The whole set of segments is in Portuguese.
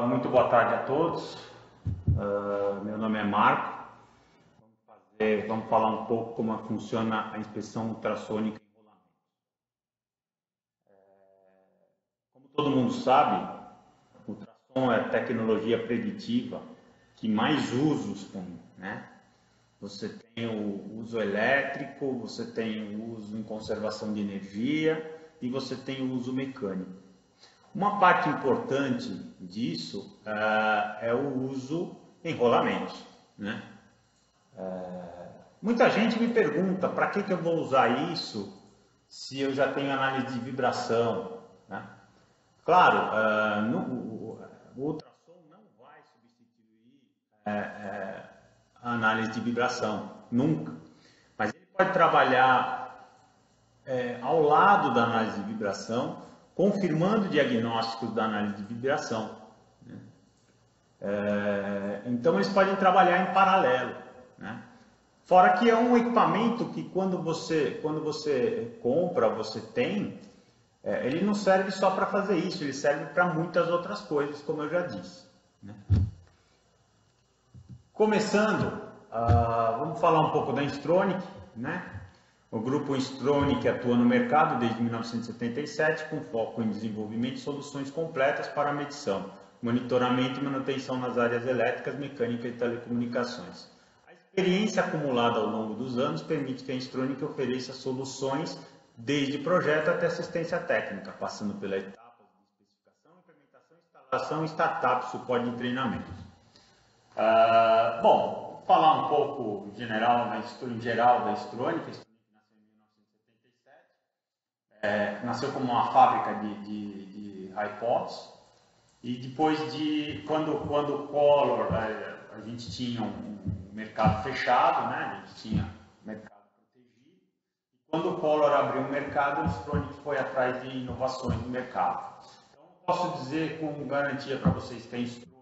Muito boa tarde a todos. Meu nome é Marco. Vamos falar um pouco como funciona a inspeção ultrassônica em rolamento. Como todo mundo sabe, o ultrassom é a tecnologia preditiva que mais usos tem, né? Você tem o uso elétrico, você tem o uso em conservação de energia e você tem o uso mecânico. Uma parte importante disso é o uso em rolamentos, né? Muita gente me pergunta para que eu vou usar isso se eu já tenho análise de vibração, né? Claro, o ultrassom não vai substituir a análise de vibração, nunca. Mas ele pode trabalhar ao lado da análise de vibração, confirmando diagnósticos da análise de vibração, né? Então eles podem trabalhar em paralelo, né? Fora que é um equipamento que quando você compra, você tem, ele não serve só para fazer isso, ele serve para muitas outras coisas, como eu já disse, né? Começando, vamos falar um pouco da Instronic, né? O grupo Instronic atua no mercado desde 1977 com foco em desenvolvimento de soluções completas para medição, monitoramento e manutenção nas áreas elétricas, mecânicas e telecomunicações. A experiência acumulada ao longo dos anos permite que a Instronic ofereça soluções desde projeto até assistência técnica, passando pelas etapas de especificação, implementação, instalação, startup, suporte e treinamento. Bom, vou falar um pouco em geral da Instronic. Nasceu como uma fábrica de iPods e depois quando o Collor, a gente tinha um mercado fechado, né? A gente tinha mercado protegido, e quando o Collor abriu o mercado, a Instronic foi atrás de inovações no mercado. Então posso dizer com garantia para vocês que a Instronic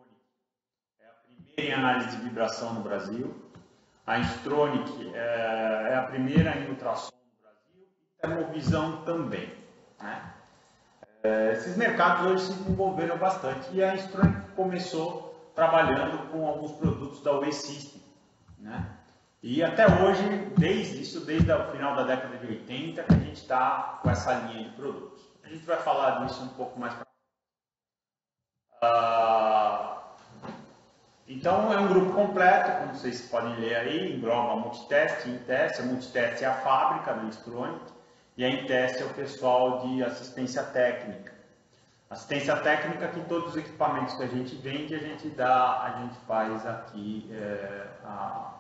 é a primeira em análise de vibração no Brasil, a Instronic é a primeira em ultrassom termovisão também, né? Esses mercados hoje se desenvolveram bastante e a Instronic começou trabalhando com alguns produtos da UE System, né? E até hoje, desde o final da década de 80, que a gente está com essa linha de produtos. A gente vai falar disso um pouco mais para Então é um grupo completo, como vocês podem ler aí, engloba a Multitest, Intest. A Multitest é a fábrica da Instronic e a Intest é o pessoal de assistência técnica. Assistência técnica que todos os equipamentos que a gente vende, a gente faz aqui, o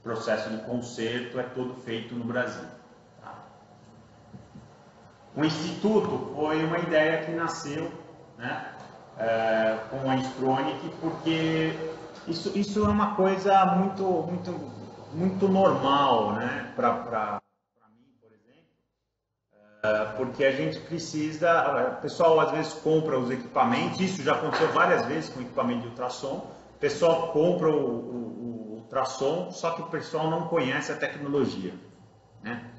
processo de conserto é todo feito no Brasil. Tá? O Instituto foi uma ideia que nasceu, né, com a Instronic, porque isso é uma coisa muito normal, né, para mim, por exemplo, porque a gente precisa, o pessoal às vezes compra os equipamentos, isso já aconteceu várias vezes com equipamento de ultrassom, o pessoal compra o ultrassom, só que o pessoal não conhece a tecnologia, né?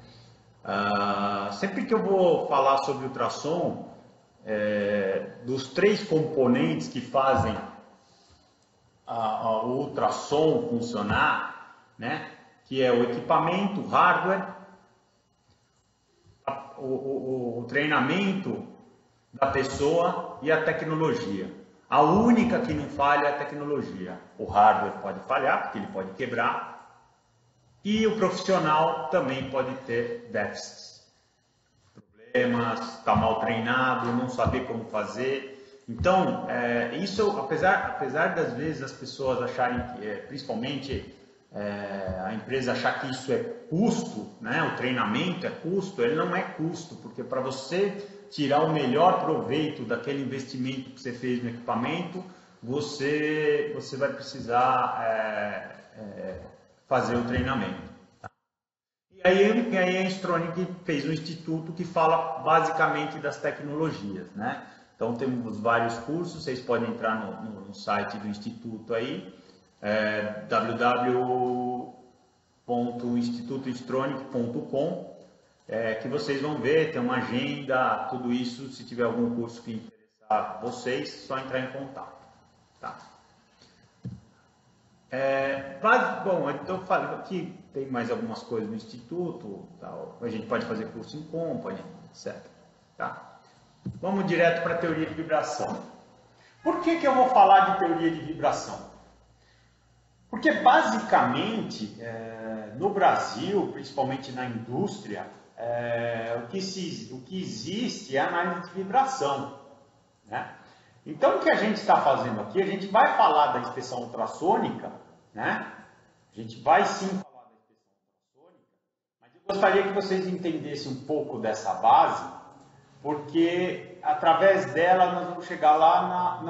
Sempre que eu vou falar sobre ultrassom, dos 3 componentes que fazem o ultrassom funcionar, né, que é o equipamento, o hardware, o treinamento da pessoa e a tecnologia. A única que não falha é a tecnologia. O hardware pode falhar, porque ele pode quebrar, e o profissional também pode ter déficits. Está mal treinado, não saber como fazer. Então, isso, apesar das vezes as pessoas acharem que, principalmente a empresa achar que isso é custo, né? O treinamento é custo, ele não é custo, porque para você tirar o melhor proveito daquele investimento que você fez no equipamento, você vai precisar fazer o treinamento. E aí a Instronic fez um instituto que fala basicamente das tecnologias, né? Então temos vários cursos, vocês podem entrar no site do instituto aí, www.institutoinstronic.com, que vocês vão ver, tem uma agenda, tudo isso, se tiver algum curso que interessar, precisar vocês, só entrar em contato. Tá? Bom, então eu falei aqui, tem mais algumas coisas no Instituto, tal. A gente pode fazer curso em Company, etc. Tá? Vamos direto para a teoria de vibração. Por que eu vou falar de teoria de vibração? Porque basicamente, no Brasil, principalmente na indústria, o que existe é a análise de vibração. Né? Então, o que a gente está fazendo aqui, a gente vai falar da inspeção ultrassônica, né? A gente vai sim falar da inspeção ultrassônica, mas eu gostaria que vocês entendessem um pouco dessa base, porque através dela nós vamos chegar lá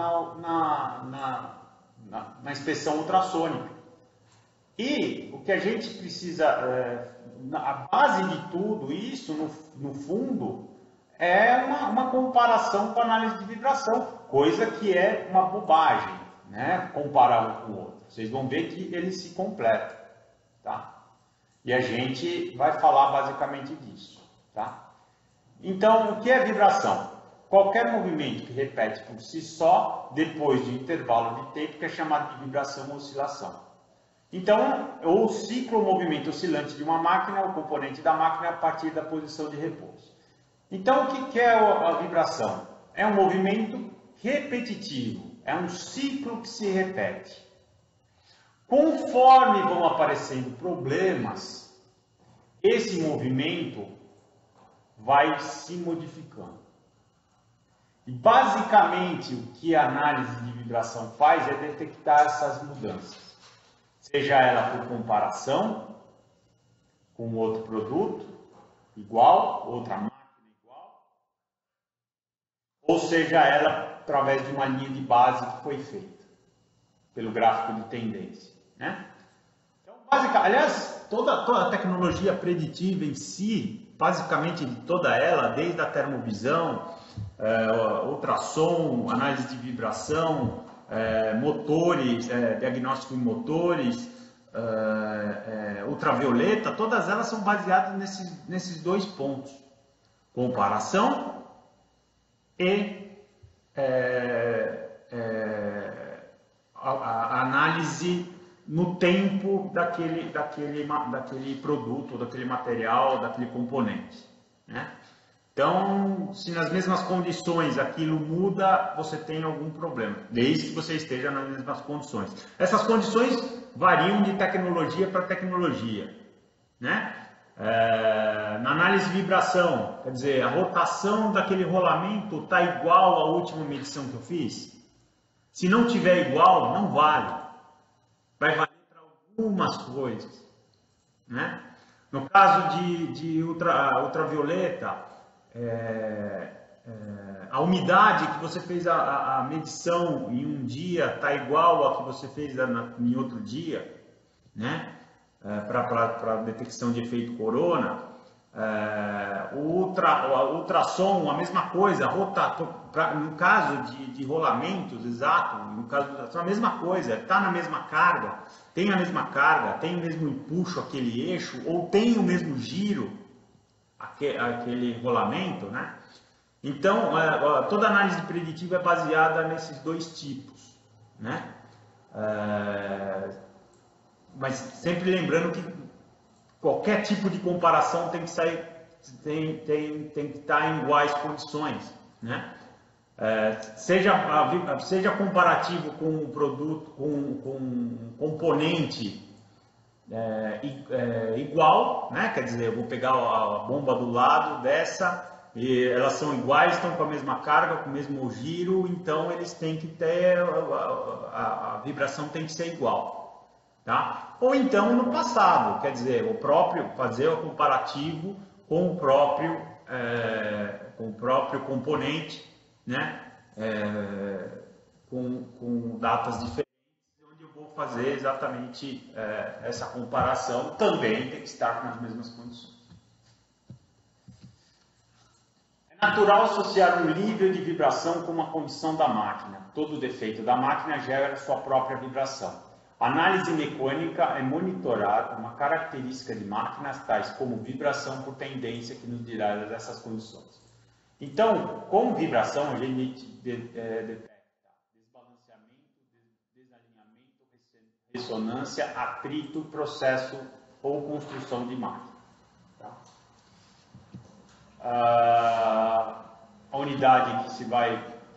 na inspeção ultrassônica. E o que a gente precisa, a base de tudo isso, no fundo, é uma comparação com a análise de vibração, coisa que é uma bobagem, né? Comparar um com o outro. Vocês vão ver que eles se completam, tá? E a gente vai falar basicamente disso, tá? Então, o que é vibração? Qualquer movimento que repete por si só, depois de um intervalo de tempo, que é chamado de vibração ou oscilação. Então, o ciclo ou movimento oscilante de uma máquina é o componente da máquina a partir da posição de repouso. Então, o que é a vibração? É um movimento repetitivo, é um ciclo que se repete. Conforme vão aparecendo problemas, esse movimento vai se modificando. E basicamente o que a análise de vibração faz é detectar essas mudanças. Seja ela por comparação com outro produto igual, outra máquina igual, ou seja ela através de uma linha de base que foi feita pelo gráfico de tendência, né? Então, aliás, toda a tecnologia preditiva em si, basicamente toda ela, desde a termovisão, ultrassom, análise de vibração, motores, diagnóstico em motores, ultravioleta, todas elas são baseadas nesses dois pontos: comparação e a análise no tempo daquele produto, daquele material, daquele componente, né? Então, se nas mesmas condições aquilo muda, você tem algum problema, desde que você esteja nas mesmas condições. Essas condições variam de tecnologia para tecnologia, né? Na análise de vibração, quer dizer, a rotação daquele rolamento está igual à última medição que eu fiz? Se não tiver igual, não vale. Vai valer para algumas coisas, né? No caso de ultravioleta, a umidade que você fez a medição em um dia está igual a que você fez em outro dia, né? Para detecção de efeito corona. O ultrassom, a mesma coisa, no caso de rolamentos, exato, no caso do ultrassom, a mesma coisa, está na mesma carga, tem a mesma carga, tem o mesmo empuxo aquele eixo, ou tem o mesmo giro aquele rolamento, né? Então, toda análise preditiva é baseada nesses dois tipos, né? Mas sempre lembrando que qualquer tipo de comparação tem que estar em iguais condições, né? Seja comparativo com um produto, com um componente igual, né? Quer dizer, eu vou pegar a bomba do lado dessa e elas são iguais, estão com a mesma carga, com o mesmo giro, então eles têm que ter a vibração tem que ser igual. Tá? Ou então no passado, quer dizer, fazer o comparativo com o próprio componente, né? Com datas diferentes, onde eu vou fazer exatamente essa comparação, também tem que estar nas mesmas condições. É natural associar o nível de vibração com uma condição da máquina. Todo defeito da máquina gera sua própria vibração. A análise mecânica é monitorar uma característica de máquinas tais como vibração por tendência que nos dirá dessas condições. Então, com vibração, a gente detecta desbalanceamento, desalinhamento, ressonância, atrito, processo ou construção de máquina. Tá? A unidade que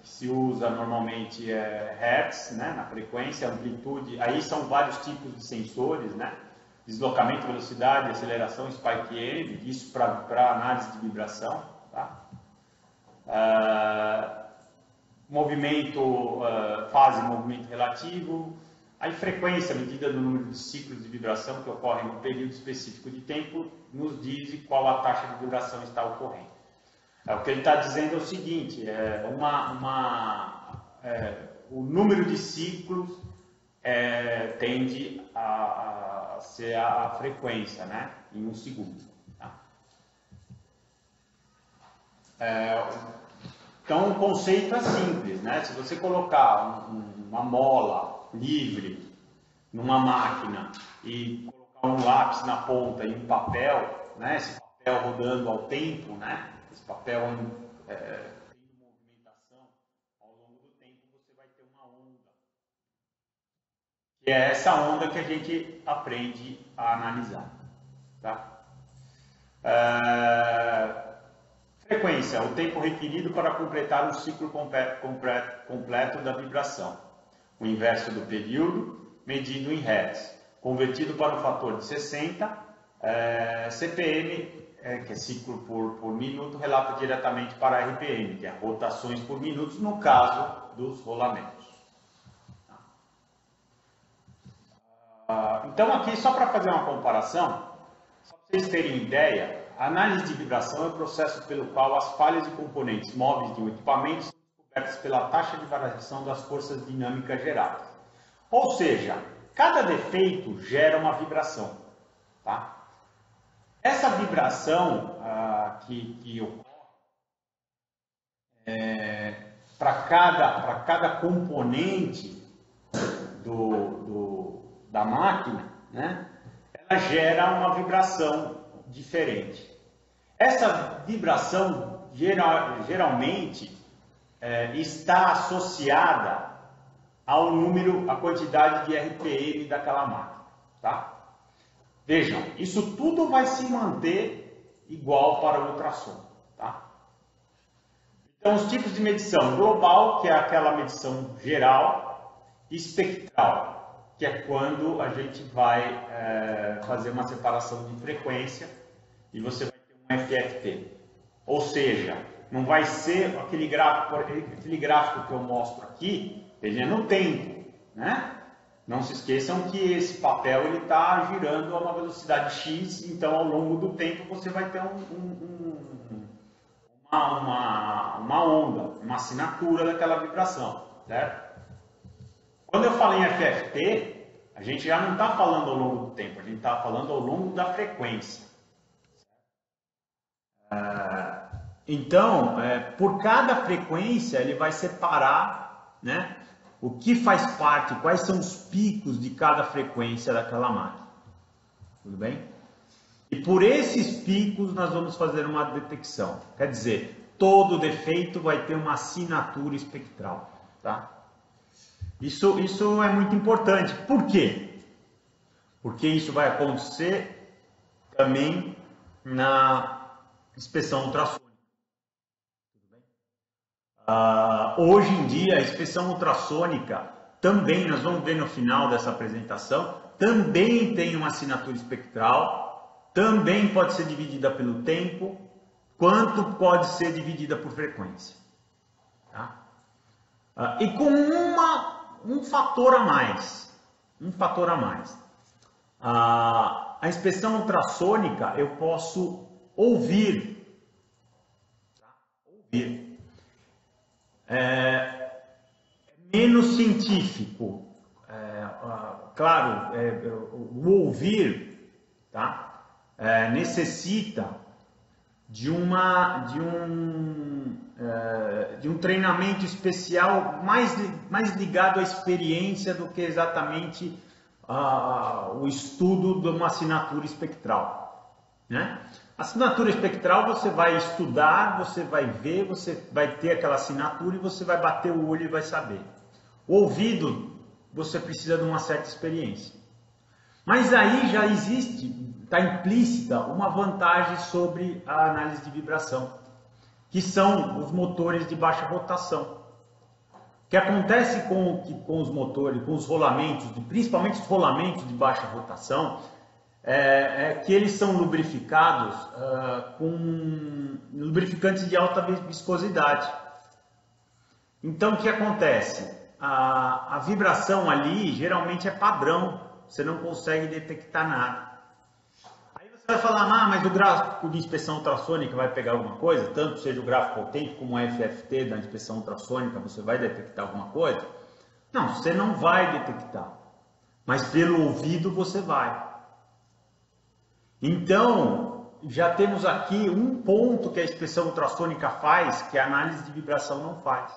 se usa normalmente é Hertz, né, na frequência, amplitude. Aí são vários tipos de sensores, né? Deslocamento, velocidade, aceleração, spike M, isso para análise de vibração. Tá? Movimento, fase, movimento relativo. Aí frequência, medida do número de ciclos de vibração que ocorrem num período específico de tempo, nos diz qual a taxa de vibração está ocorrendo. O que ele está dizendo é o seguinte, o número de ciclos tende a ser a frequência, né, em um segundo. Tá? Então o conceito é simples, né? Se você colocar uma mola livre numa máquina e colocar um lápis na ponta e um papel, né? Esse papel rodando ao tempo, né? Esse papel tendo movimentação ao longo do tempo, você vai ter uma onda. Que é essa onda que a gente aprende a analisar. Tá? Frequência, o tempo requerido para completar um ciclo completo da vibração. O inverso do período, medido em Hertz. Convertido para um fator de 60, CPM, que é ciclo por minuto, relata diretamente para RPM, que é rotações por minuto, no caso dos rolamentos. Então aqui, só para fazer uma comparação, só para vocês terem ideia, a análise de vibração é o processo pelo qual as falhas de componentes móveis de um equipamento são descobertas pela taxa de variação das forças dinâmicas geradas. Ou seja, cada defeito gera uma vibração. Tá? Essa vibração que ocorre para cada componente da máquina, né, ela gera uma vibração diferente. Essa vibração geralmente está associada ao número, à quantidade de RPM daquela máquina. Tá? Vejam, isso tudo vai se manter igual para o ultrassom. Tá? Então, os tipos de medição: global, que é aquela medição geral, e espectral, que é quando a gente vai fazer uma separação de frequência e você vai ter um FFT. Ou seja, não vai ser aquele gráfico que eu mostro aqui, ele é no tempo, né? Não se esqueçam que esse papel ele está girando a uma velocidade X, então ao longo do tempo você vai ter uma onda, uma assinatura daquela vibração, certo? Quando eu falei em FFT, a gente já não está falando ao longo do tempo, a gente está falando ao longo da frequência. Então, por cada frequência ele vai separar, né, o que faz parte, quais são os picos de cada frequência daquela máquina. Tudo bem? E por esses picos nós vamos fazer uma detecção. Quer dizer, todo defeito vai ter uma assinatura espectral. Tá? Isso é muito importante. Por quê? Porque isso vai acontecer também na inspeção ultrassônica. Hoje em dia, a inspeção ultrassônica também, nós vamos ver no final dessa apresentação, também tem uma assinatura espectral, também pode ser dividida pelo tempo, quanto pode ser dividida por frequência. Tá? E com um fator a mais. A inspeção ultrassônica eu posso ouvir. Menos científico. Claro, o ouvir, tá? Necessita de um treinamento especial mais ligado à experiência do que exatamente o estudo de uma assinatura espectral, né? Assinatura espectral você vai estudar, você vai ver, você vai ter aquela assinatura e você vai bater o olho e vai saber. O ouvido, você precisa de uma certa experiência. Mas aí já existe, está implícita uma vantagem sobre a análise de vibração, que são os motores de baixa rotação. O que acontece com os motores, com os rolamentos, principalmente os rolamentos de baixa rotação, é que eles são lubrificados com lubrificantes de alta viscosidade. Então o que acontece? A vibração ali geralmente é padrão, você não consegue detectar nada. Aí você vai falar, mas o gráfico de inspeção ultrassônica vai pegar alguma coisa? Tanto seja o gráfico autêntico como o FFT da inspeção ultrassônica, você vai detectar alguma coisa? Não, você não vai detectar, mas pelo ouvido você vai. Então, já temos aqui um ponto que a inspeção ultrassônica faz, que a análise de vibração não faz.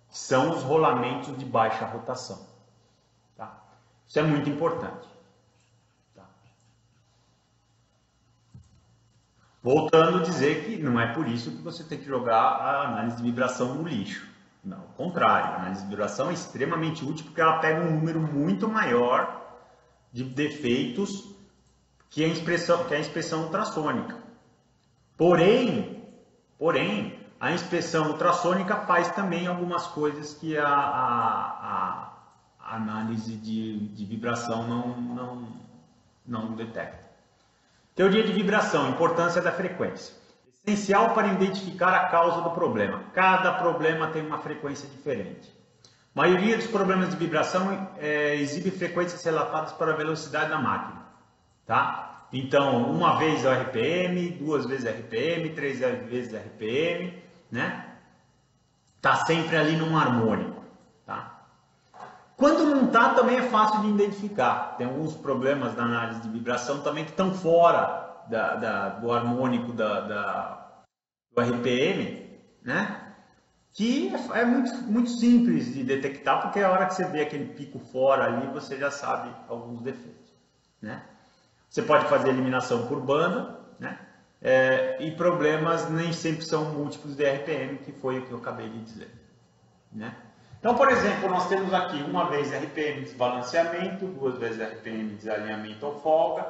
São os rolamentos de baixa rotação. Tá? Isso é muito importante. Tá? Voltando a dizer que não é por isso que você tem que jogar a análise de vibração no lixo. Não, ao contrário, a análise de vibração é extremamente útil porque ela pega um número muito maior de defeitos que a inspeção ultrassônica. Porém, a inspeção ultrassônica faz também algumas coisas que a análise de vibração não detecta. Teoria de vibração, importância da frequência. Essencial para identificar a causa do problema. Cada problema tem uma frequência diferente. A maioria dos problemas de vibração exibe frequências relatadas para a velocidade da máquina. Tá? Então, uma vez a RPM, duas vezes RPM, três vezes RPM, né? Tá sempre ali num harmônico, tá? Quando não tá, também é fácil de identificar. Tem alguns problemas na análise de vibração também que estão fora do harmônico do RPM, né? Que é muito simples de detectar, porque a hora que você vê aquele pico fora ali, você já sabe alguns defeitos, né? Você pode fazer eliminação por banda, né? E problemas nem sempre são múltiplos de RPM, que foi o que eu acabei de dizer, né? Então, por exemplo, nós temos aqui uma vez RPM desbalanceamento, duas vezes RPM desalinhamento ou folga,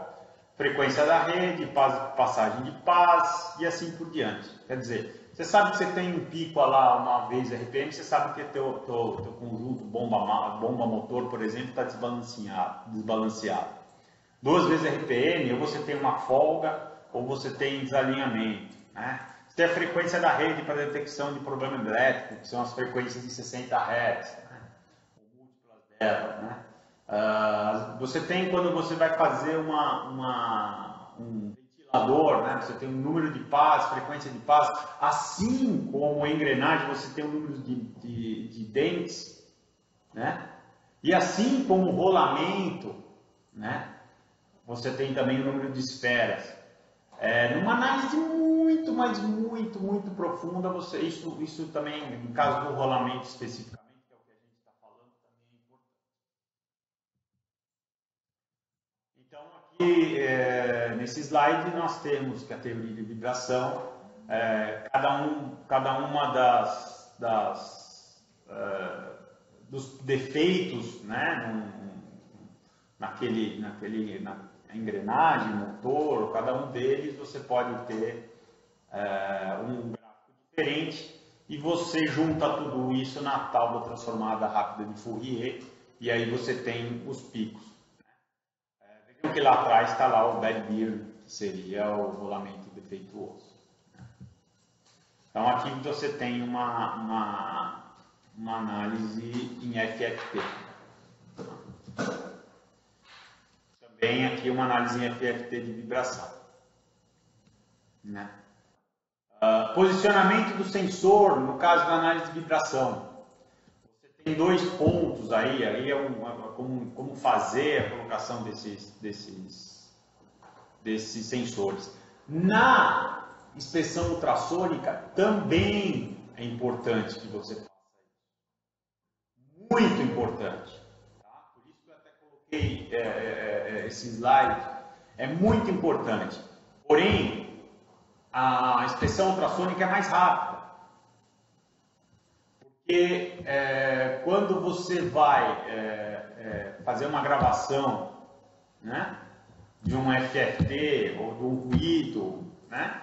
frequência da rede, passagem de paz e assim por diante. Quer dizer, você sabe que você tem um pico lá uma vez RPM, você sabe que teu conjunto bomba motor, por exemplo, está desbalanceado. Duas vezes RPM, ou você tem uma folga, ou você tem desalinhamento, né? Você tem a frequência da rede para detecção de problema elétrico, que são as frequências de 60 Hz, né? Ou múltiplas delas, né? Você tem quando você vai fazer um ventilador, né? Você tem um número de pás, frequência de pás, assim como a engrenagem você tem um número de dentes, né? E assim como o rolamento, né? Você tem também o número de esferas. Numa análise muito profunda, isso também, no caso do rolamento especificamente, que é o que a gente está falando, também é importante. Então, aqui, nesse slide, nós temos que a teoria de vibração, cada uma dos defeitos, né, na engrenagem, motor, cada um deles você pode ter um gráfico diferente e você junta tudo isso na tábua transformada rápida de Fourier e aí você tem os picos. Vejam que lá atrás está lá o bad beer, que seria o rolamento defeituoso. Então aqui você tem uma análise em FFT. Tem aqui uma análise em FFT de vibração, né? Posicionamento do sensor, no caso da análise de vibração. Você tem dois pontos aí como fazer a colocação desses sensores. Na inspeção ultrassônica também é importante que você faça isso. Muito importante. Por isso que eu até coloquei esse slide, é muito importante. Porém, a inspeção ultrassônica é mais rápida. Porque quando você vai fazer uma gravação, né, de um FFT ou de um ruído, né,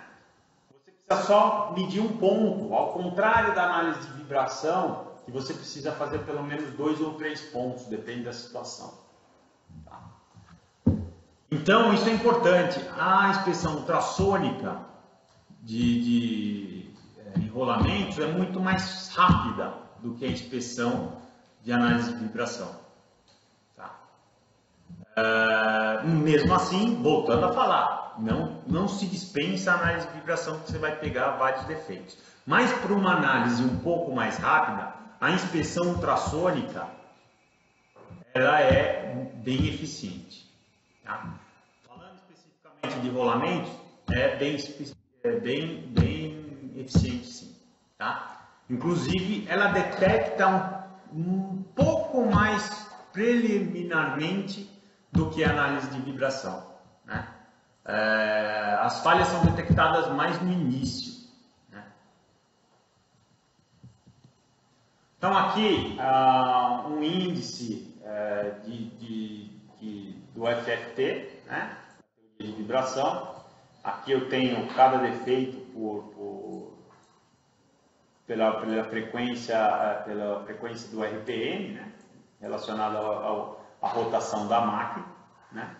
você precisa só medir um ponto, ao contrário da análise de vibração, que você precisa fazer pelo menos 2 ou 3 pontos, depende da situação. Tá? Então, isso é importante. A inspeção ultrassônica de enrolamentos é muito mais rápida do que a inspeção de análise de vibração. Tá? Mesmo assim, voltando a falar, não se dispensa a análise de vibração, que você vai pegar vários defeitos. Mas para uma análise um pouco mais rápida, a inspeção ultrassônica ela é bem eficiente. Tá? Falando especificamente de rolamentos, é bem eficiente, sim. Tá? Inclusive, ela detecta um pouco mais preliminarmente do que a análise de vibração. Né? As falhas são detectadas mais no início. Né? Então, aqui, um índice do FFT, né? De vibração. Aqui eu tenho cada defeito pela frequência do RPM, né? Relacionado à rotação da máquina. Né?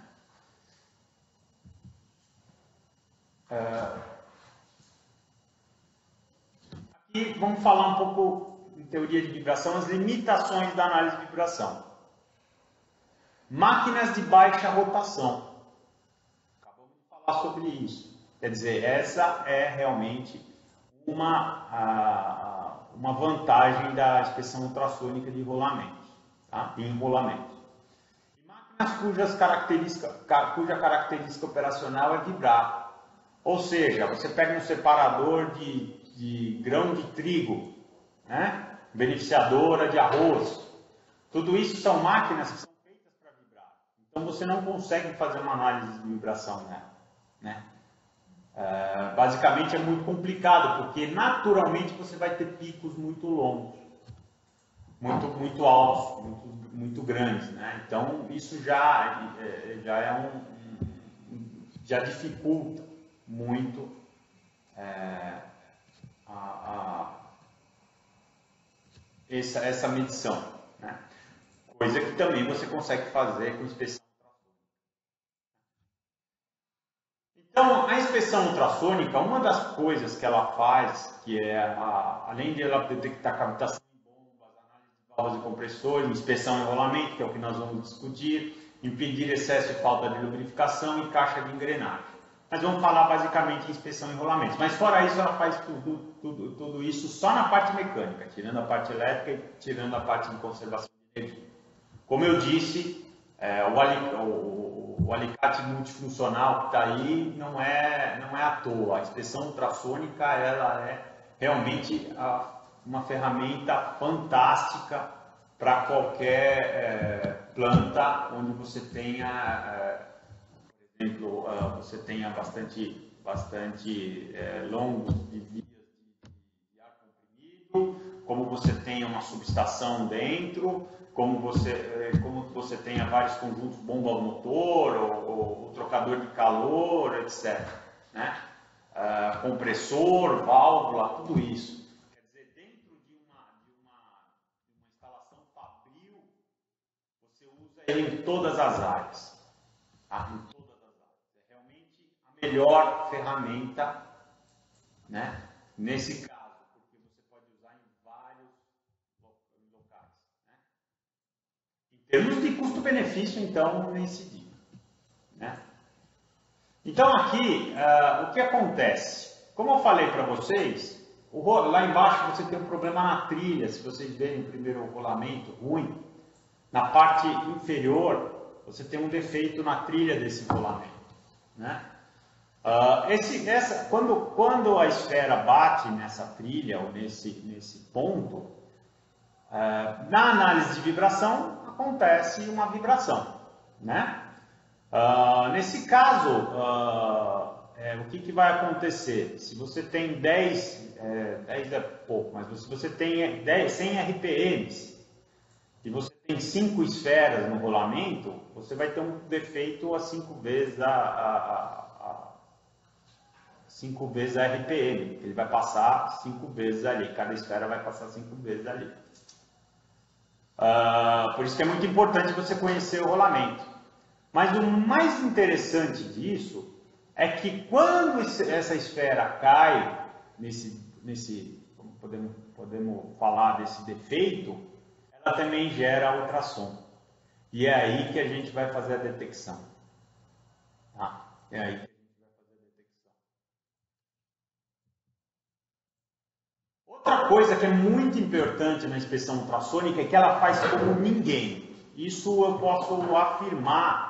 Aqui vamos falar um pouco em teoria de vibração, as limitações da análise de vibração. Máquinas de baixa rotação. Acabamos de falar sobre isso. Quer dizer, essa é realmente uma vantagem da inspeção ultrassônica de enrolamentos. Tá? De enrolamentos. E máquinas cuja característica operacional é vibrar. Ou seja, você pega um separador de grão de trigo, né? Beneficiadora de arroz. Tudo isso são máquinas que são feitas para vibrar. Então você não consegue fazer uma análise de vibração nela. Né? Basicamente é muito complicado, porque naturalmente você vai ter picos muito longos, muito altos, muito grandes. Né? Então isso já dificulta muito essa medição, né? Coisa que também você consegue fazer com inspeção ultrassônica. Então, a inspeção ultrassônica, uma das coisas que ela faz, que é, além de ela detectar cavitação de bombas, análise de válvulas e compressores, inspeção e enrolamento, que é o que nós vamos discutir, impedir excesso e falta de lubrificação e caixa de engrenagem. Mas vamos falar basicamente em inspeção e enrolamento. Mas fora isso, ela faz tudo isso só na parte mecânica, tirando a parte elétrica e tirando a parte de conservação de energia. Como eu disse, o alicate multifuncional que está aí não é à toa. A inspeção ultrassônica ela é realmente uma ferramenta fantástica para qualquer planta onde você tenha, por exemplo, você tenha bastante longos de vias de ar comprimido, como você tenha uma subestação dentro, como você tenha vários conjuntos bomba-motor ou trocador de calor, etc. Né? Compressor, válvula, tudo isso. Quer dizer, dentro de uma instalação fabril, você usa ele em todas as áreas. Tá? Em todas as áreas. É realmente a melhor ferramenta, né? Nesse caso. Em termos de custo-benefício, então, nem se diga. Né? Então, aqui, o que acontece? Como eu falei para vocês, lá embaixo você tem um problema na trilha, se vocês verem o primeiro rolamento ruim. Na parte inferior, você tem um defeito na trilha desse rolamento. Né? Quando a esfera bate nessa trilha, ou nesse ponto, na análise de vibração, acontece uma vibração, né? Nesse caso, o que vai acontecer? Se você tem 10 é pouco, mas se você tem 100 RPMs e você tem 5 esferas no rolamento, você vai ter um defeito a 5 vezes a 5 vezes a RPM. Ele vai passar 5 vezes ali, cada esfera vai passar 5 vezes ali. Por isso que é muito importante você conhecer o rolamento. Mas o mais interessante disso é que quando essa esfera cai podemos falar desse defeito, ela também gera ultrassom. E é aí que a gente vai fazer a detecção. Tá? É aí que a gente vai fazer a detecção. Outra coisa que é muito importante na inspeção ultrassônica é que ela faz como ninguém. Isso eu posso afirmar.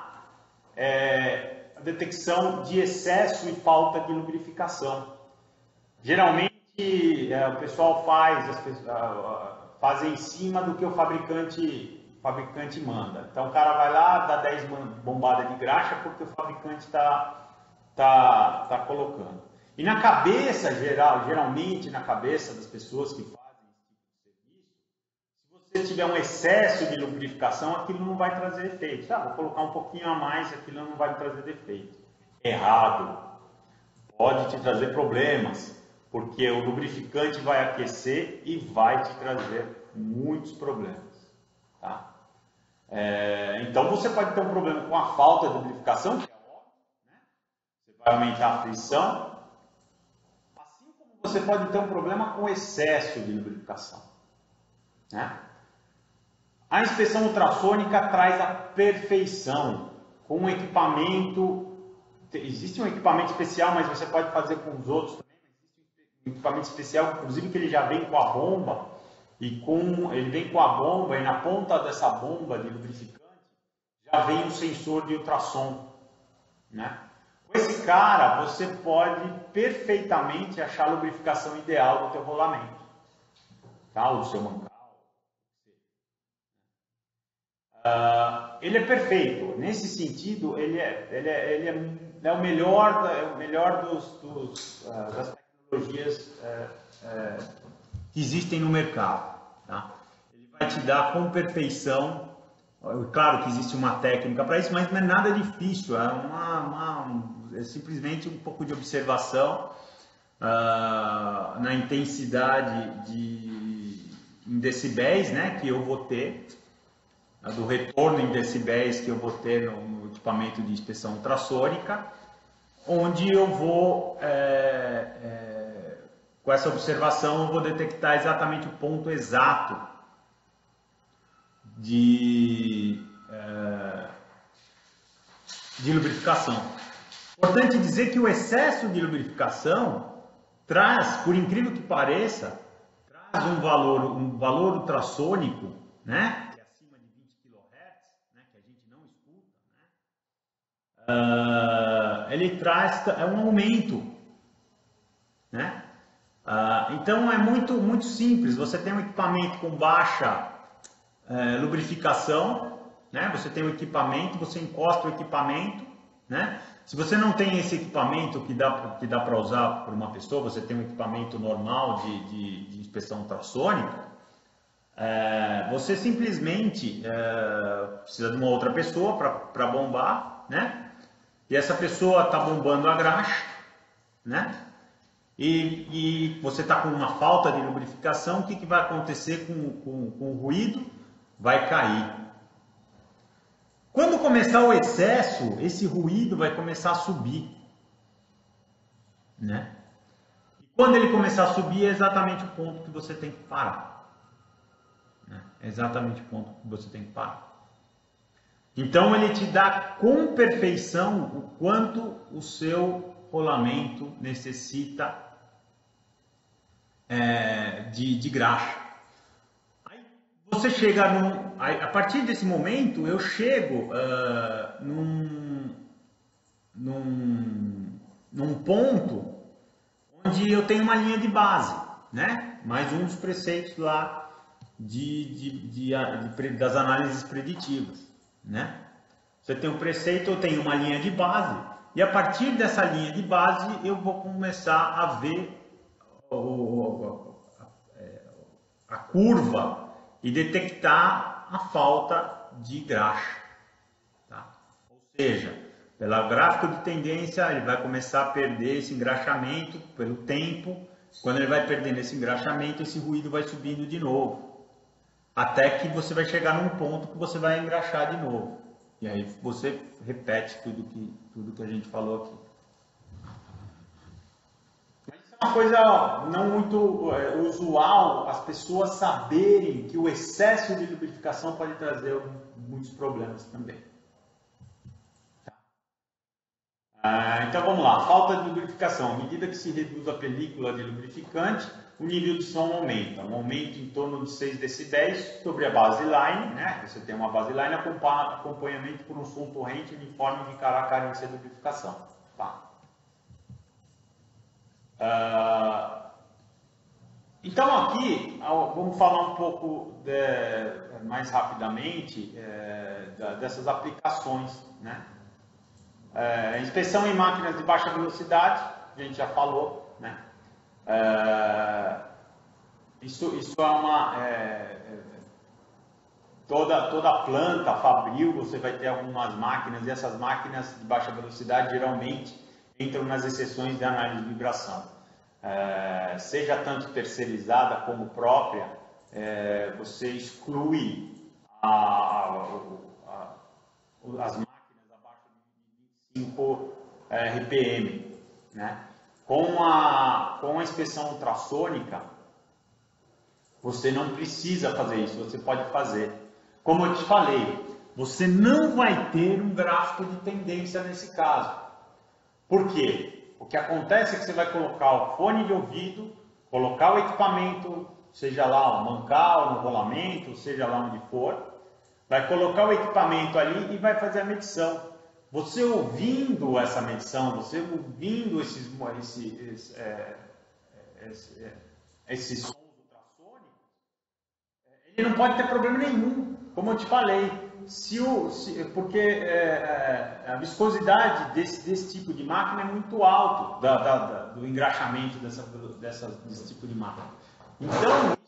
A detecção de excesso e falta de lubrificação. Geralmente o pessoal faz em cima do que o fabricante manda. Então o cara vai lá, dá 10 bombadas de graxa porque o fabricante tá colocando. E na cabeça geralmente na cabeça das pessoas que fazem esse tipo de serviço, se você tiver um excesso de lubrificação, aquilo não vai trazer efeito. Vou colocar um pouquinho a mais, aquilo não vai trazer defeito. Errado. Pode te trazer problemas, porque o lubrificante vai aquecer e vai te trazer muitos problemas. Tá? Então você pode ter um problema com a falta de lubrificação, que é óbvio, né? Você vai aumentar a frição, assim como você pode ter um problema com excesso de lubrificação. Né? A inspeção ultrassônica traz a perfeição, com um equipamento. Existe um equipamento especial, mas você pode fazer com os outros também. Existe um equipamento especial, inclusive, que ele já vem com a bomba, ele vem com a bomba e na ponta dessa bomba de lubrificante já vem um sensor de ultrassom. Né? Com esse cara, você pode perfeitamente achar a lubrificação ideal do teu rolamento, tá? Ou do seu mancal. Ele é perfeito. Nesse sentido, ele é o melhor das tecnologias que existem no mercado. Tá? Ele vai te dar com perfeição. Claro que existe uma técnica para isso, mas não é nada difícil. É simplesmente um pouco de observação na intensidade em decibéis, né, que eu vou ter, do retorno em decibéis que eu vou ter no equipamento de inspeção ultrassônica, onde eu vou, com essa observação, eu vou detectar exatamente o ponto exato de lubrificação. Importante dizer que o excesso de lubrificação traz, por incrível que pareça, traz um valor ultrassônico, né? Ele traz um aumento, né? Então é muito simples. Você tem um equipamento com baixa lubrificação, né? Você tem um equipamento, você encosta o equipamento, né? Se você não tem esse equipamento que dá para usar por uma pessoa, você tem um equipamento normal de inspeção ultrassônica, você simplesmente precisa de uma outra pessoa para bombar, né? E essa pessoa está bombando a graxa, né? E você está com uma falta de lubrificação, o que vai acontecer com o ruído? Vai cair. Quando começar o excesso, esse ruído vai começar a subir, né? E quando ele começar a subir, é exatamente o ponto que você tem que parar. Né? É exatamente o ponto que você tem que parar. Então ele te dá com perfeição o quanto o seu rolamento necessita de graxa. Aí você chega a partir desse momento eu chego num ponto onde eu tenho uma linha de base, né? Mais um dos preceitos lá das análises preditivas. Né? Você tem um preceito, eu tenho uma linha de base, e a partir dessa linha de base eu vou começar a ver a curva e detectar a falta de graxa. Tá? Ou seja, pelo gráfico de tendência ele vai começar a perder esse engraxamento pelo tempo. Quando ele vai perdendo esse engraxamento, esse ruído vai subindo de novo, até que você vai chegar num ponto que você vai engraxar de novo. E aí você repete tudo que a gente falou aqui. Isso é uma coisa não muito usual, as pessoas saberem que o excesso de lubrificação pode trazer muitos problemas também. Então vamos lá, falta de lubrificação. À medida que se reduz a película de lubrificante, o nível de som aumenta. Um aumento em torno de 6 decibéis sobre a baseline, né? Você tem uma baseline, acompanhamento por um som torrente uniforme indicará a carência de lubrificação. Tá? Então aqui, vamos falar um pouco mais rapidamente dessas aplicações, né? Inspeção em máquinas de baixa velocidade, a gente já falou, né? Isso é uma... toda planta, fabril, você vai ter algumas máquinas, e essas máquinas de baixa velocidade geralmente entram nas exceções de análise de vibração. Seja tanto terceirizada como própria, você exclui as máquinas 5 RPM, né? Com a inspeção ultrassônica, você não precisa fazer isso, você pode fazer. Como eu te falei, você não vai ter um gráfico de tendência nesse caso. Por quê? O que acontece é que você vai colocar o fone de ouvido, colocar o equipamento, seja lá no mancal, no rolamento, seja lá onde for, vai colocar o equipamento ali e vai fazer a medição. Você ouvindo essa medição, você ouvindo esses sons ultrassônicos, ele não pode ter problema nenhum, como eu te falei, porque a viscosidade desse tipo de máquina é muito alta, do engraxamento desse tipo de máquina. Então, isso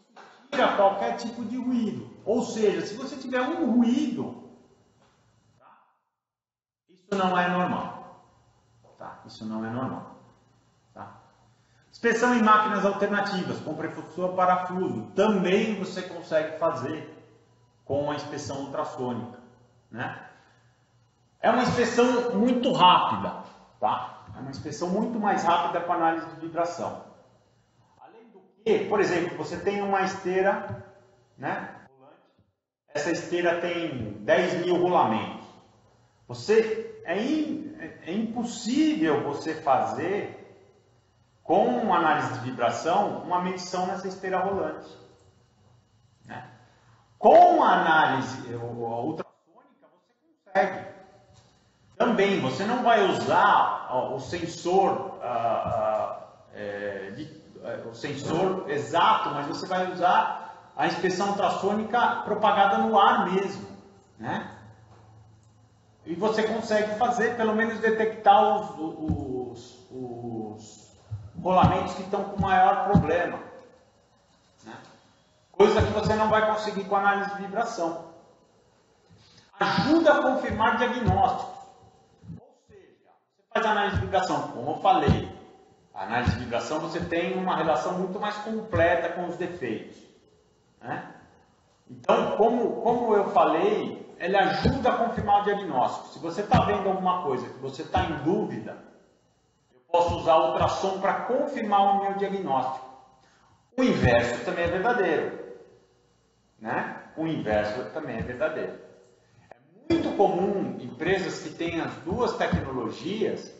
tira qualquer tipo de ruído. Ou seja, se você tiver um ruído, isso não é normal. Tá? Isso não é normal. Tá? Inspeção em máquinas alternativas, com pressor parafuso, também você consegue fazer com a inspeção ultrassônica. Né? É uma inspeção muito rápida. Tá? É uma inspeção muito mais rápida com análise de vibração. Além do que, por exemplo, você tem uma esteira, né? Essa esteira tem 10 mil rolamentos. É impossível você fazer, com uma análise de vibração, uma medição nessa esteira rolante. Né? Com a análise ultrassônica, você consegue. Também, você não vai usar o sensor exato, mas você vai usar a inspeção ultrassônica propagada no ar mesmo. Né? E você consegue fazer, pelo menos detectar os rolamentos que estão com maior problema. Né? Coisa que você não vai conseguir com a análise de vibração. Ajuda a confirmar diagnósticos. Ou seja, você faz análise de vibração, como eu falei. A análise de vibração você tem uma relação muito mais completa com os defeitos. Né? Então, como eu falei, ele ajuda a confirmar o diagnóstico. Se você está vendo alguma coisa que você está em dúvida, eu posso usar o ultrassom para confirmar o meu diagnóstico. O inverso também é verdadeiro. Né? O inverso também é verdadeiro. É muito comum empresas que têm as duas tecnologias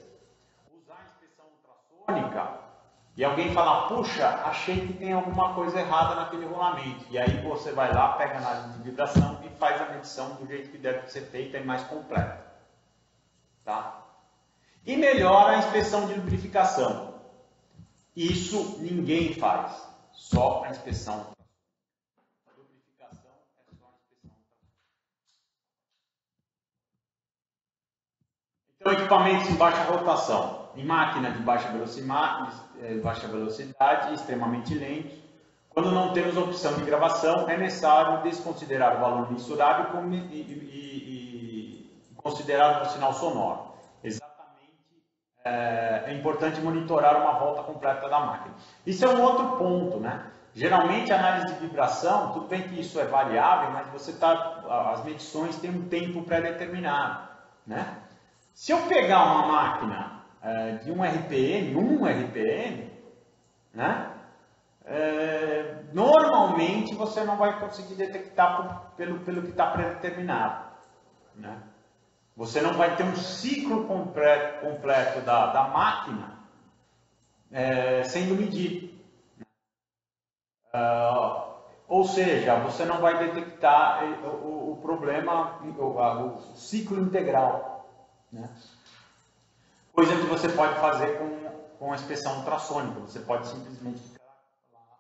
usar a inspeção ultrassônica e alguém falar, puxa, achei que tem alguma coisa errada naquele rolamento. E aí você vai lá, pega a análise de vibração e faz a medição do jeito que deve ser feita e mais completa. Tá? E melhora a inspeção de lubrificação. Isso ninguém faz, só a inspeção. A lubrificação é só a inspeção. Então, equipamentos em baixa rotação, em máquina de baixa velocidade, extremamente lentos. Quando não temos opção de gravação, é necessário desconsiderar o valor mensurável e considerar o sinal sonoro. Exatamente, é importante monitorar uma volta completa da máquina. Isso é um outro ponto, né? Geralmente, a análise de vibração, tudo bem que isso é variável, mas as medições têm um tempo pré-determinado, né? Se eu pegar uma máquina de 1 RPM, né? Normalmente você não vai conseguir detectar pelo que está pré-determinado, né? Você não vai ter um ciclo completo da máquina sendo medido. Ou seja, você não vai detectar o problema, o ciclo integral, né? Coisa que você pode fazer com a inspeção ultrassônica. Você pode simplesmente ficar lá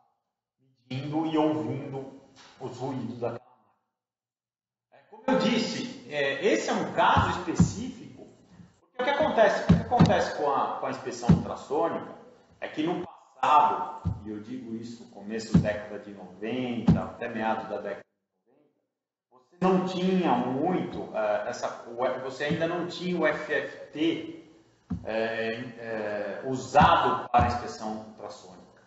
medindo e ouvindo os ruídos daquela máquina. Como eu disse, esse é um caso específico, porque o que acontece com a inspeção ultrassônica é que no passado, e eu digo isso no começo da década de 90, até meados da década de 90, você não tinha muito, você ainda não tinha o FFT usado para a inspeção ultrassônica.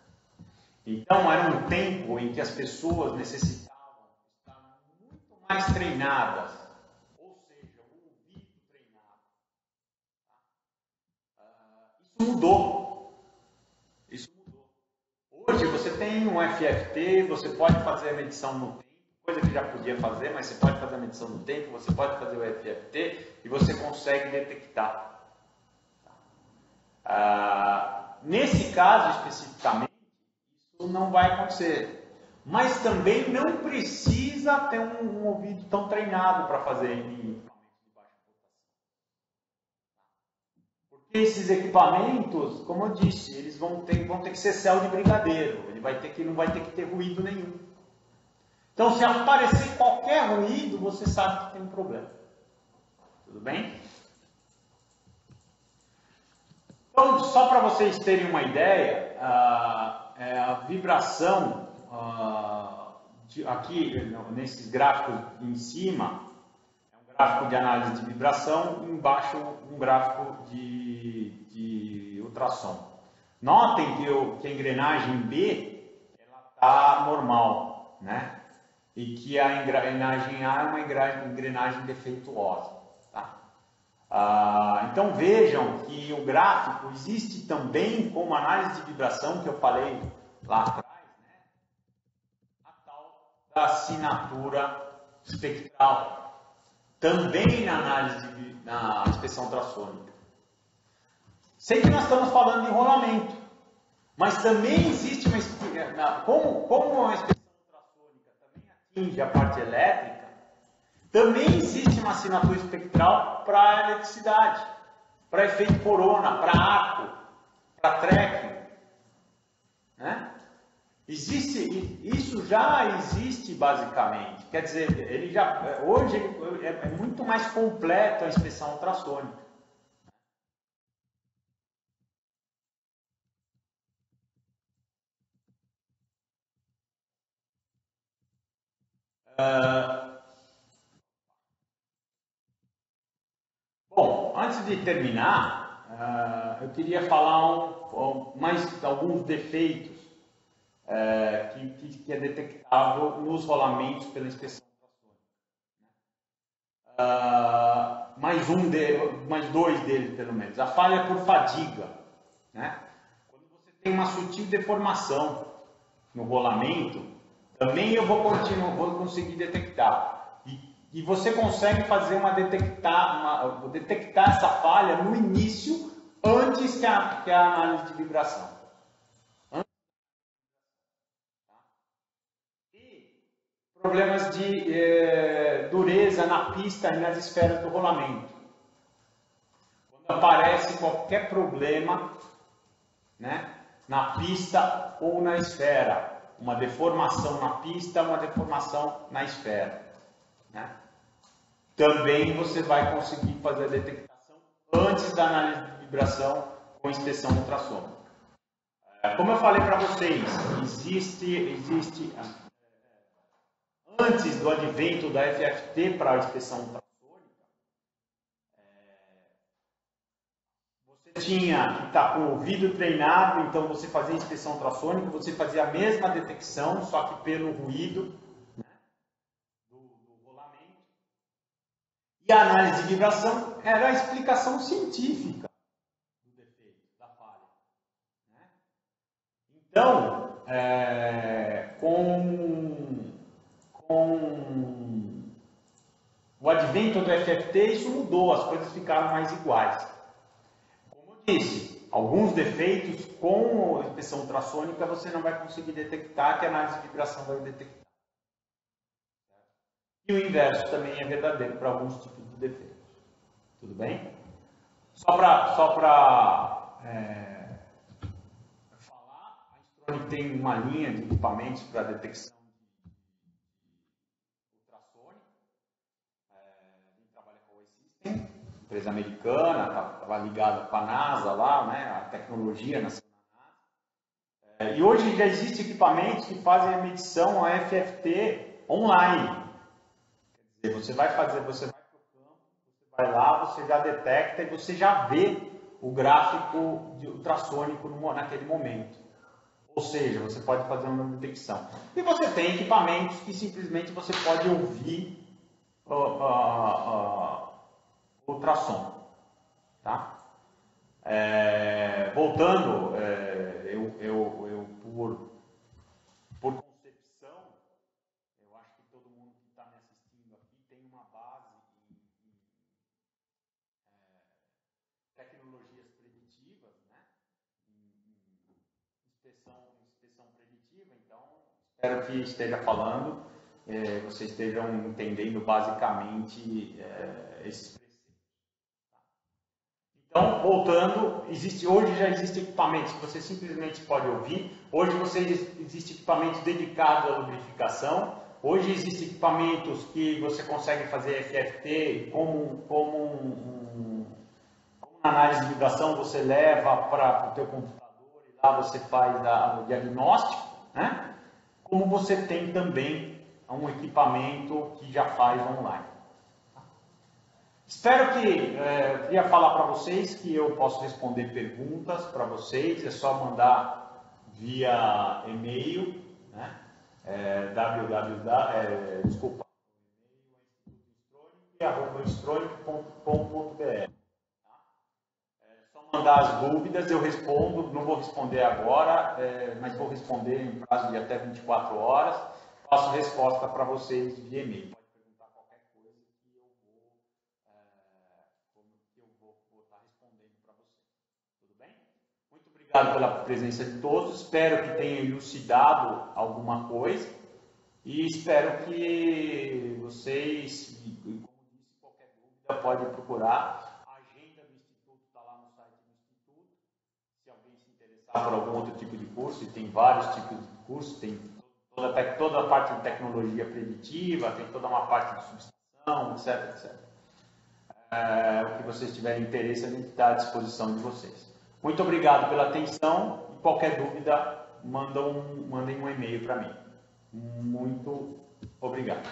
Então, era um tempo em que as pessoas necessitavam estar muito mais treinadas, ou seja, o ouvido treinado. Isso mudou. Hoje você tem um FFT, você pode fazer a medição no tempo, coisa que já podia fazer, mas você pode fazer a medição no tempo, você pode fazer o FFT e você consegue detectar. Nesse caso especificamente, isso não vai acontecer. Mas também não precisa ter um ouvido tão treinado para fazer em equipamentos de baixa rotação. Porque esses equipamentos, como eu disse, eles vão ter que ser céu de brigadeiro. Não vai ter que ter ruído nenhum. Então, se aparecer qualquer ruído, você sabe que tem um problema. Tudo bem? Então, só para vocês terem uma ideia, a vibração aqui nesses gráficos em cima é um gráfico de análise de vibração e embaixo um gráfico de ultrassom. Notem que a engrenagem B está normal, né? E que a engrenagem A é uma engrenagem defeituosa. Então vejam que o gráfico existe também como análise de vibração que eu falei lá atrás, né? A tal da assinatura espectral, também na análise na inspeção ultrassônica. Sei que nós estamos falando de enrolamento, mas também existe como a inspeção ultrassônica também atinge a parte elétrica, também existe uma assinatura espectral para eletricidade, para efeito corona, para arco, para tracking, né? Isso já existe basicamente. Quer dizer, hoje é muito mais completo a inspeção ultrassônica. Bom, antes de terminar, eu queria falar mais alguns defeitos que é detectável nos rolamentos pela inspeção ultrassônica. Mais dois deles, pelo menos. A falha por fadiga, né? Quando você tem uma sutil deformação no rolamento, também eu vou conseguir detectar. E você consegue fazer detectar essa falha no início, antes que a análise de vibração. E problemas de dureza na pista e nas esferas do rolamento. Quando aparece qualquer problema, né, na pista ou na esfera, uma deformação na pista, uma deformação na esfera, né? Também você vai conseguir fazer a detectação antes da análise de vibração com inspeção ultrassônica. Como eu falei para vocês, existe antes do advento da FFT para a inspeção ultrassônica, você tinha que estar com o ouvido treinado, então você fazia inspeção ultrassônica, você fazia a mesma detecção, só que pelo ruído, né, do rolamento. E a análise de vibração era a explicação científica do defeito, da falha. Né? Então, com o advento do FFT, isso mudou, as coisas ficaram mais iguais. Como eu disse, alguns defeitos com a inspeção ultrassônica você não vai conseguir detectar, que a análise de vibração vai detectar. E o inverso também é verdadeiro para alguns tipos de defeitos. Tudo bem? Só para falar, a Instronic tem uma linha de equipamentos para detecção de ultrassônica. A gente trabalha com a System, empresa americana, estava ligada com a NASA lá, né? A tecnologia nasceu na NASA. E hoje já existem equipamentos que fazem a medição, a FFT online. Quer dizer, você vai para o campo, você vai lá, você já detecta e você já vê o gráfico de ultrassônico naquele momento. Ou seja, você pode fazer uma detecção. E você tem equipamentos que simplesmente você pode ouvir ultrassom. Tá? Voltando, eu por concepção, eu acho que todo mundo que está me assistindo aqui tem uma base em tecnologias preditivas, né? Em inspeção preditiva, então espero que esteja falando, vocês estejam entendendo basicamente esses preceitos. Então, voltando, hoje já existem equipamentos que você simplesmente pode ouvir, hoje existe equipamentos dedicados à lubrificação, hoje existem equipamentos que você consegue fazer FFT como na análise de vibração, você leva para o teu computador e lá você faz o diagnóstico, né? Como você tem também um equipamento que já faz online. Espero que, eu queria falar para vocês que eu posso responder perguntas para vocês, é só mandar via e-mail, né? instronic.com.br. Só mandar as dúvidas, eu respondo, não vou responder agora, mas vou responder em prazo de até 24 horas, faço resposta para vocês via e-mail. Pode perguntar qualquer coisa que eu vou estar respondendo para vocês. Tudo bem? Muito obrigado pela presença de todos, espero que tenha elucidado alguma coisa e espero que vocês, como disse, qualquer dúvida pode procurar. Por algum outro tipo de curso, e tem vários tipos de curso, tem toda a parte de tecnologia preditiva, tem toda uma parte de substituição, etc. O que vocês tiverem interesse, a gente está à disposição de vocês. Muito obrigado pela atenção e qualquer dúvida, mandem um e-mail para mim. Muito obrigado.